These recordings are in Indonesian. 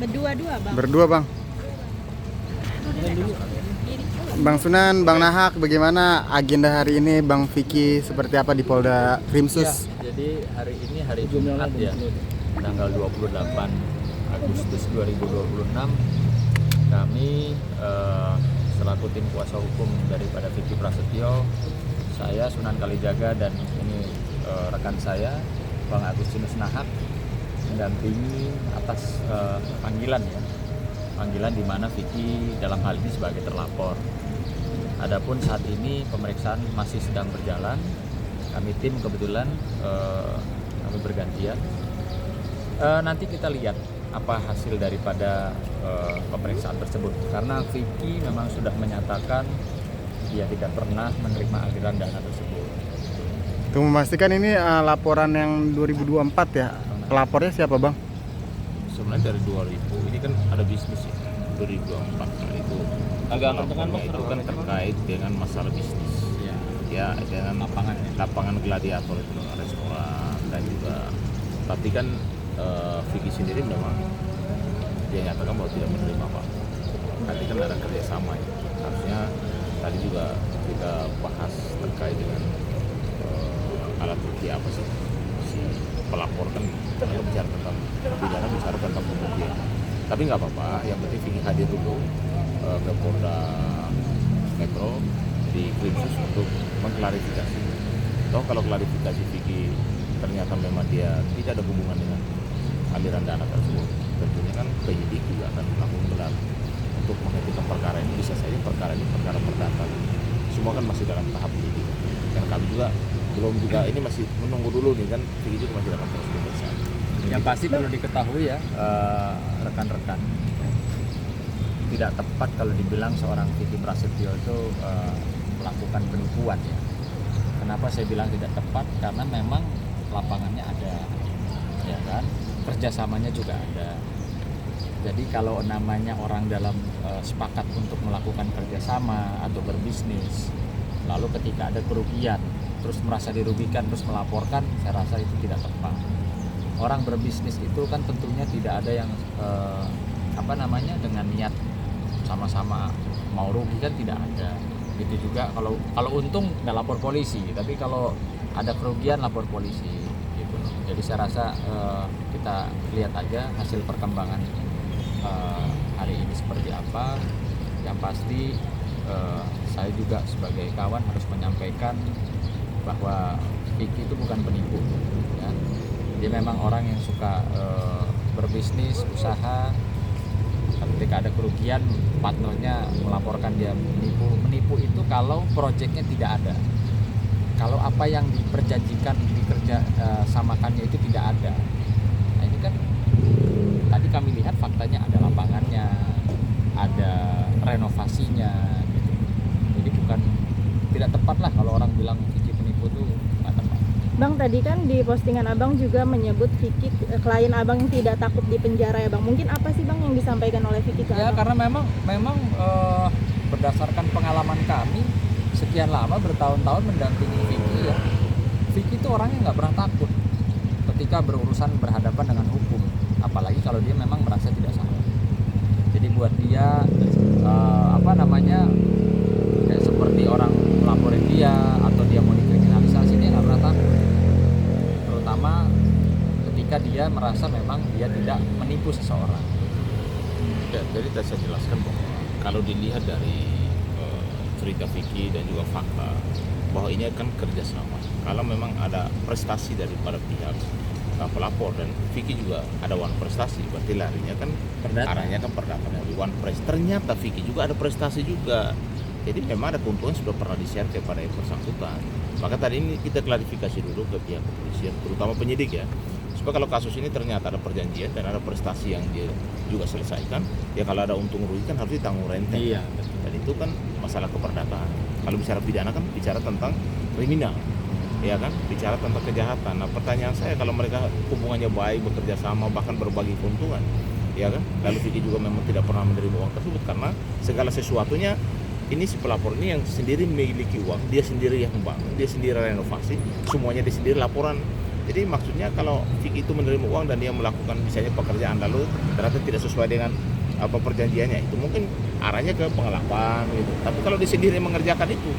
Berdua-dua, Bang. Berdua, Bang. Bang Sunan, Bang Nahak, bagaimana agenda hari ini Bang Vicky seperti apa di Polda Krimsus? Ya, jadi hari ini hari Jumat ya, tanggal 28 Agustus 2026 kami selaku tim kuasa hukum daripada Vicky Prasetyo, saya Sunan Kalijaga dan ini rekan saya Bang Agustinus Nahak mendampingi atas panggilan di mana Vicky dalam hal ini sebagai terlapor. Adapun saat ini pemeriksaan masih sedang berjalan. Kami tim kebetulan kami bergantian. Nanti kita lihat apa hasil daripada pemeriksaan tersebut. Karena Vicky memang sudah menyatakan dia tidak pernah menerima aliran dana tersebut. Untuk memastikan ini laporan yang 2024 ya. Pelapornya siapa, Bang? Sebenarnya dari 2000 ini kan ada bisnis ya, 2024 nah itu agak itu kan terkait dengan masalah bisnis ya dengan lapangan gladiator itu restoran dan juga tapi kan Vicky sendiri memang dia nyatakan bahwa tidak menerima Pak. Tadi kan ada kerjasama ya, harusnya tadi juga kita bahas terkait dengan alat bukti apa sih si pelapor kan bicara tentang pidana, bicara tentang pembuktian. Tapi nggak apa-apa, yang penting Vicky hadir dulu ke Polda Metro di Krimsus untuk mengklarifikasi. Toh kalau klarifikasi Vicky ternyata memang dia tidak ada hubungan dengan aliran dana tersebut, tentunya kan penyidik juga akan melakukan gelar untuk menghentikan perkara ini. Bisa saja perkara ini perkara perdata. Semua kan masih dalam tahap penyidik. Dan kami juga belum juga ini masih menunggu dulu nih kan, Vicky juga masih dalam proses pemeriksaan. Yang pasti perlu diketahui ya rekan-rekan, tidak tepat kalau dibilang seorang Vicky Prasetyo itu melakukan penipuan ya. Kenapa saya bilang tidak tepat? Karena memang lapangannya ada, ya kan, kerjasamanya juga ada. Jadi kalau namanya orang dalam sepakat untuk melakukan kerjasama atau berbisnis, lalu ketika ada kerugian, terus merasa dirugikan, terus melaporkan, saya rasa itu tidak tepat. Orang berbisnis itu kan tentunya tidak ada yang dengan niat sama-sama mau rugi kan tidak ada. Gitu juga kalau untung nggak lapor polisi, tapi kalau ada kerugian lapor polisi gitu. Jadi saya rasa kita lihat aja hasil perkembangan hari ini seperti apa. Yang pasti saya juga sebagai kawan harus menyampaikan bahwa Vicky itu bukan penipu ya. Dia memang orang yang suka berbisnis, usaha. Ketika ada kerugian, partnernya melaporkan dia menipu. Menipu itu kalau proyeknya tidak ada. Kalau apa yang diperjanjikan, samakannya itu tidak ada. Nah ini kan tadi kami lihat faktanya ada lapangannya, ada renovasinya gitu. Jadi tidak tepat lah kalau orang bilang Vicky penipu itu nggak tepat. Bang, tadi kan di postingan Abang juga menyebut Vicky klien Abang yang tidak takut di penjara ya, Bang. Mungkin apa sih, Bang, yang disampaikan oleh Vicky ke Ya, Abang? karena memang berdasarkan pengalaman kami sekian lama bertahun-tahun mendampingi Vicky ya. Vicky itu orangnya nggak pernah takut ketika berurusan berhadapan dengan hukum, apalagi kalau dia memang merasa tidak salah. Jadi buat dia kayak seperti orang melaporin dia atau dia mau dikriminalisasi, dia nggak pernah takut. Terutama ketika dia merasa memang dia tidak menipu seseorang. Ya, jadi tadi saya jelaskan bahwa kalau dilihat dari cerita Vicky dan juga fakta bahwa ini kan kerjasama. Kalau memang ada prestasi daripada pihak pelapor dan Vicky juga ada one prestasi, berarti larinya kan arahnya kan perdata dari one press. Ternyata Vicky juga ada prestasi juga. Jadi memang ada keuntungan sudah pernah di-share kepada yang bersangkutan. Maka tadi ini kita klarifikasi dulu ke pihak kepolisian, terutama penyidik ya. Supaya kalau kasus ini ternyata ada perjanjian dan ada prestasi yang dia juga selesaikan, ya kalau ada untung rugi kan harus ditanggung renteng. Iya, Dan itu kan masalah keperdataan. Kalau bicara pidana kan bicara tentang kriminal, ya kan, bicara tentang kejahatan. Nah pertanyaan saya, kalau mereka hubungannya baik, bekerja sama, bahkan berbagi keuntungan, ya kan, lalu Vicky juga memang tidak pernah menerima uang tersebut karena segala sesuatunya ini si pelapor ini yang sendiri memiliki uang, dia sendiri yang membangun, dia sendiri renovasi, semuanya dia sendiri laporan Jadi maksudnya kalau Vicky itu menerima uang dan dia melakukan misalnya pekerjaan lalu ternyata tidak sesuai dengan apa perjanjiannya, itu mungkin arahnya ke pengelapan gitu. Tapi kalau dia sendiri mengerjakan itu,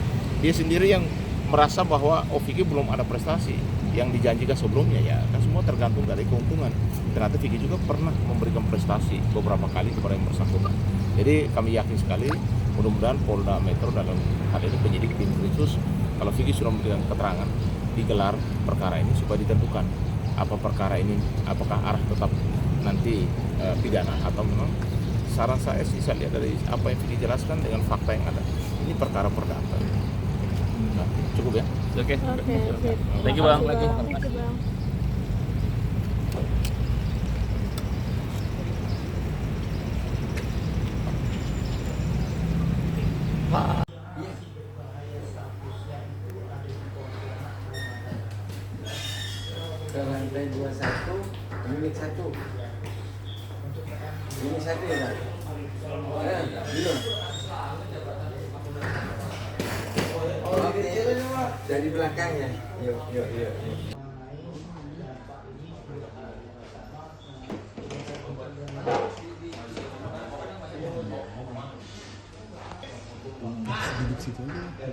dia sendiri yang merasa bahwa Vicky belum ada prestasi yang dijanjikan sebelumnya, ya kan semua tergantung dari keuntungan. Ternyata Vicky juga pernah memberikan prestasi beberapa kali kepada yang bersangkutan. Jadi kami yakin sekali mudah-mudahan Polda Metro dalam hal ini penyidik tim khusus, kalau Vicky sudah memberikan keterangan, digelar perkara ini supaya ditentukan apa perkara ini, apakah arah tetap nanti pidana atau memang saran saya sih saya lihat dari apa yang Vicky jelaskan dengan fakta yang ada, ini perkara perdata. Nah, cukup ya. Oke. Oke, sip. Thank you, Bang. Makasih, Thank you, Bang. Ke lantai 21, unit 1. Unit 1 ya, Pak? Belum. Oke, dari belakang ya. Yuk, yuk, yuk. Duduk situ aja.